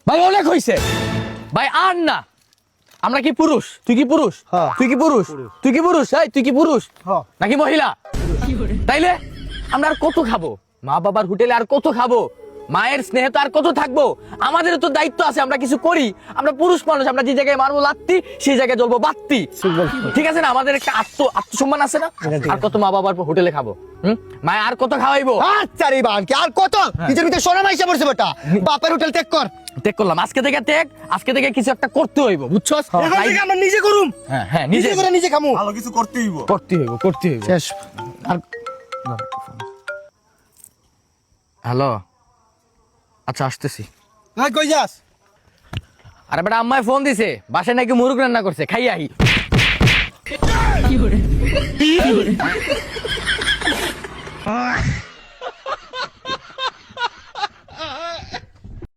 ভাই অনেক হইছে ভাই, আর না। আমরা কি পুরুষ? তুই কি পুরুষ? তুই কি পুরুষ? তুই কি পুরুষ? এই তুই কি পুরুষ নাকি মহিলা? তাইলে আমরা আর কত খাবো? মা বাবার হোটেলে আর কত খাবো? মায়ের স্নেহে তো আর কত থাকবো? আমাদের তো দায়িত্ব আছে, আমরা কিছু করি। আমরা পুরুষ মানুষ, আমরা যে জায়গায় মারবো লাত্তি সেই জায়গায় জ্বলবো বাত্তি। ঠিক আছে না? আমাদের একটা আত্মসম্মান আছে না? আর কত মা বাবার হোটেলে খাবো? মায় আর কত খাওয়াইবো? আচ্ছা রে বান, কি আর কত? নিজের ভিতরে সোনা মাইসা পড়ছে বেটা। বাপের হোটেল ত্যাগ কর। ত্যাগ করলাম আজকে থেকে, আজকে থেকে কিছু একটা করতে হইব, বুঝছস? এখন থেকে আমরা নিজে করুম। হ্যাঁ নিজে করে নিজে খামু। ভালো কিছু করতে হইব। করতে হইব। শেষ। আর হ্যালো, আচ্ছা আসতেছি। ভাই কই যাস? আরে বেটা আম্মায় ফোন দিছে, বাসায় নাকি মুরগ রান্না করছে, খাই আহি।